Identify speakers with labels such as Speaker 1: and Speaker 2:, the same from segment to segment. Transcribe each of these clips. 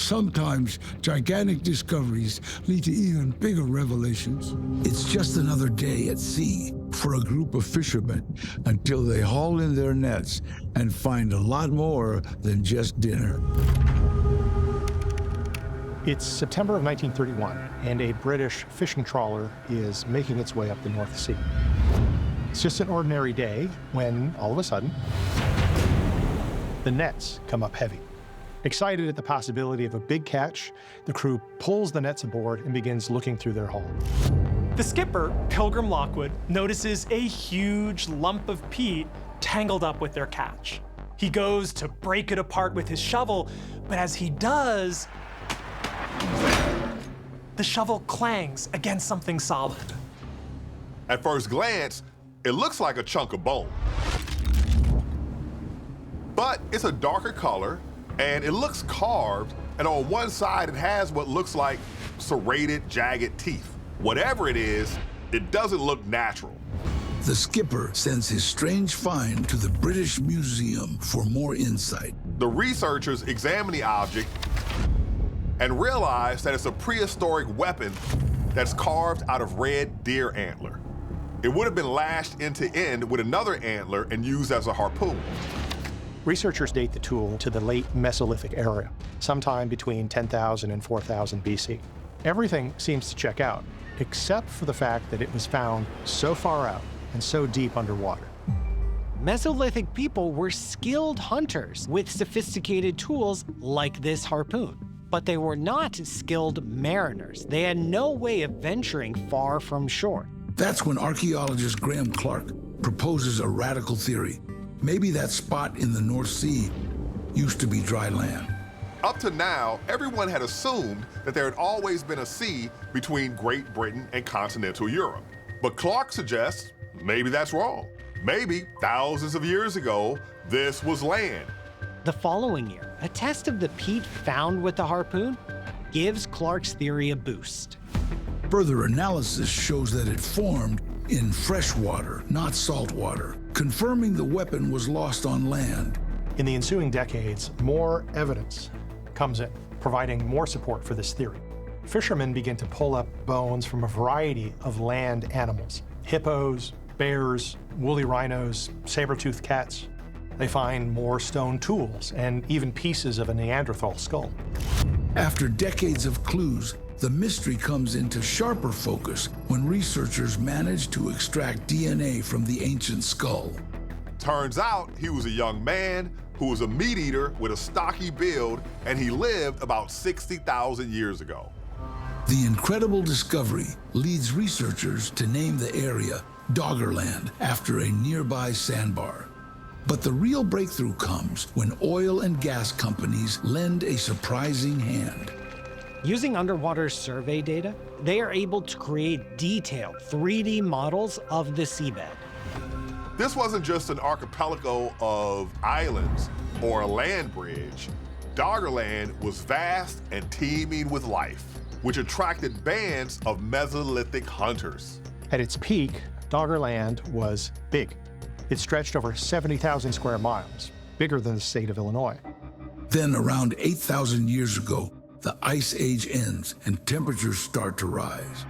Speaker 1: Sometimes gigantic discoveries lead to even bigger revelations. It's just another day at sea for a group of fishermen until they haul in their nets and find a lot more than just dinner.
Speaker 2: It's September of 1931, and a British fishing trawler is making its way up the North Sea. It's just an ordinary day when, all of a sudden, the nets come up heavy. Excited at the possibility of a big catch, the crew pulls the nets aboard and begins looking through their hull.
Speaker 3: The skipper, Pilgrim Lockwood, notices a huge lump of peat tangled up with their catch. He goes to break it apart with his shovel, but as he does, the shovel clangs against something solid.
Speaker 4: At first glance, it looks like a chunk of bone. But it's a darker color, and it looks carved, and on one side it has what looks like serrated, jagged teeth. Whatever it is, it doesn't look natural.
Speaker 1: The skipper sends his strange find to the British Museum for more insight.
Speaker 4: The researchers examine the object and realize that it's a prehistoric weapon that's carved out of red deer antler. It would have been lashed end to end with another antler and used as a harpoon.
Speaker 2: Researchers date the tool to the late Mesolithic era, sometime between 10,000 and 4,000 BC. Everything seems to check out, except for the fact that it was found so far out and so deep underwater.
Speaker 5: Mesolithic people were skilled hunters with sophisticated tools like this harpoon. But they were not skilled mariners. They had no way of venturing far from shore.
Speaker 1: That's when archaeologist Graham Clark proposes a radical theory. Maybe that spot in the North Sea used to be dry land.
Speaker 4: Up to now, everyone had assumed that there had always been a sea between Great Britain and continental Europe. But Clark suggests maybe that's wrong. Maybe thousands of years ago, this was land.
Speaker 5: The following year, a test of the peat found with the harpoon gives Clark's theory a boost.
Speaker 1: Further analysis shows that it formed in fresh water, not salt water, confirming the weapon was lost on land.
Speaker 2: In the ensuing decades, more evidence comes in, providing more support for this theory. Fishermen begin to pull up bones from a variety of land animals: hippos, bears, woolly rhinos, saber-toothed cats. They find more stone tools and even pieces of a Neanderthal skull.
Speaker 1: After decades of clues, the mystery comes into sharper focus when researchers manage to extract DNA from the ancient skull.
Speaker 4: Turns out he was a young man who was a meat eater with a stocky build, and he lived about 60,000 years ago.
Speaker 1: The incredible discovery leads researchers to name the area Doggerland after a nearby sandbar. But the real breakthrough comes when oil and gas companies lend a surprising hand.
Speaker 5: Using underwater survey data, they are able to create detailed 3D models of the seabed.
Speaker 4: This wasn't just an archipelago of islands or a land bridge. Doggerland was vast and teeming with life, which attracted bands of Mesolithic hunters.
Speaker 2: At its peak, Doggerland was big. It stretched over 70,000 square miles, bigger than the state of Illinois.
Speaker 1: Then, around 8,000 years ago, the Ice Age ends and temperatures start to rise.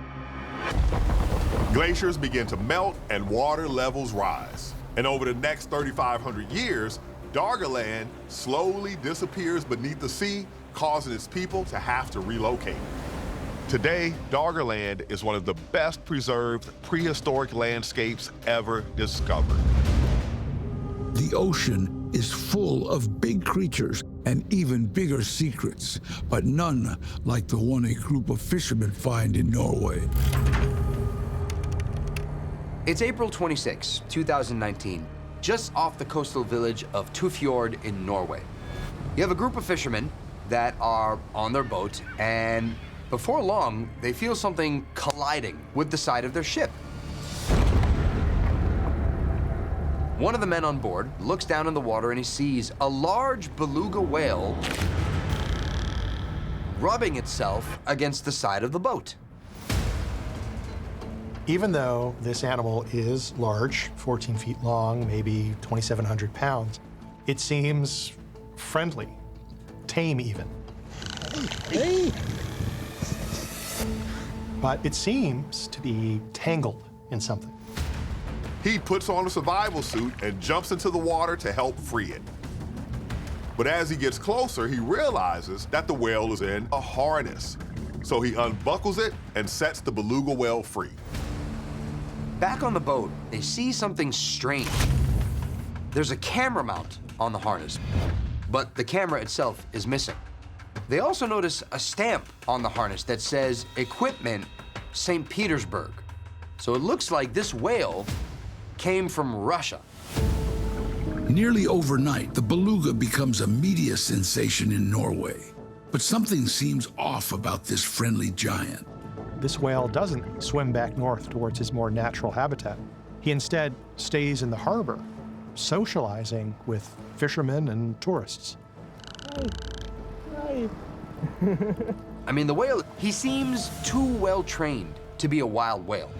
Speaker 4: Glaciers begin to melt and water levels rise. And over the next 3,500 years, Doggerland slowly disappears beneath the sea, causing its people to have to relocate. Today, Doggerland is one of the best preserved prehistoric landscapes ever discovered.
Speaker 1: The ocean is full of big creatures and even bigger secrets, but none like the one a group of fishermen find in Norway.
Speaker 6: It's April 26, 2019, just off the coastal village of Tufjord in Norway. You have a group of fishermen that are on their boat, and before long, they feel something colliding with the side of their ship. One of the men on board looks down in the water and he sees a large beluga whale rubbing itself against the side of the boat.
Speaker 2: Even though this animal is large, 14 feet long, maybe 2,700 pounds, it seems friendly, tame even. Hey! But it seems to be tangled in something.
Speaker 4: He puts on a survival suit and jumps into the water to help free it. But as he gets closer, he realizes that the whale is in a harness. So he unbuckles it and sets the beluga whale free.
Speaker 6: Back on the boat, they see something strange. There's a camera mount on the harness, but the camera itself is missing. They also notice a stamp on the harness that says Equipment St. Petersburg. So it looks like this whale came from Russia.
Speaker 1: Nearly overnight, the beluga becomes a media sensation in Norway. But something seems off about this friendly giant.
Speaker 2: This whale doesn't swim back north towards his more natural habitat. He instead stays in the harbor, socializing with fishermen and tourists.
Speaker 6: I mean, the whale, he seems too well trained to be a wild whale.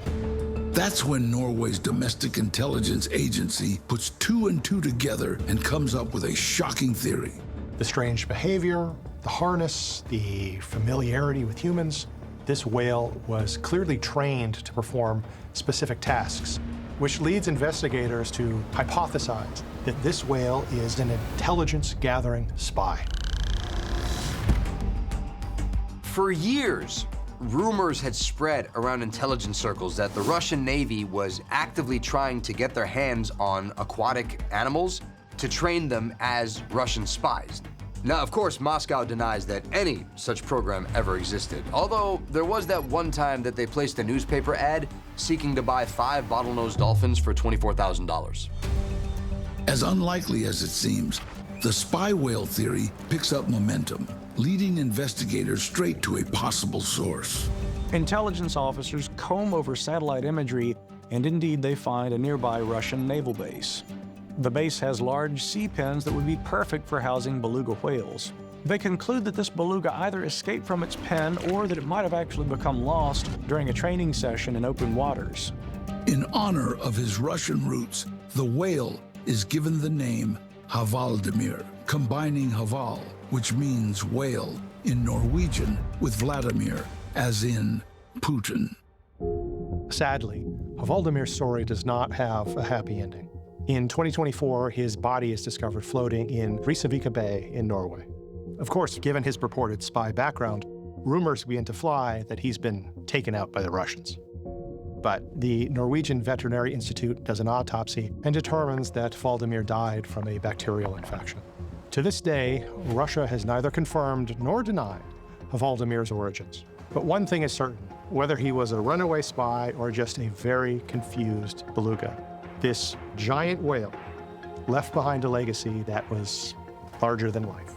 Speaker 1: That's when Norway's domestic intelligence agency puts two and two together and comes up with a shocking theory.
Speaker 2: The strange behavior, the harness, the familiarity with humans. This whale was clearly trained to perform specific tasks, which leads investigators to hypothesize that this whale is an intelligence-gathering spy.
Speaker 6: For years, rumors had spread around intelligence circles that the Russian Navy was actively trying to get their hands on aquatic animals to train them as Russian spies. Now, of course, Moscow denies that any such program ever existed, although there was that one time that they placed a newspaper ad seeking to buy 5 bottlenose dolphins for $24,000.
Speaker 1: As unlikely as it seems, the spy whale theory picks up momentum, leading investigators straight to a possible source.
Speaker 7: Intelligence officers comb over satellite imagery, and indeed they find a nearby Russian naval base. The base has large sea pens that would be perfect for housing beluga whales. They conclude that this beluga either escaped from its pen or that it might have actually become lost during a training session in open waters.
Speaker 1: In honor of his Russian roots, the whale is given the name Havaldimir, combining Haval, which means whale in Norwegian, with Vladimir, as in Putin.
Speaker 2: Sadly, Havaldimir's story does not have a happy ending. In 2024, his body is discovered floating in Risavika Bay in Norway. Of course, given his purported spy background, rumors begin to fly that he's been taken out by the Russians. But the Norwegian Veterinary Institute does an autopsy and determines that Valdimir died from a bacterial infection. To this day, Russia has neither confirmed nor denied Havaldimir's origins. But one thing is certain, whether he was a runaway spy or just a very confused beluga, this giant whale left behind a legacy that was larger than life.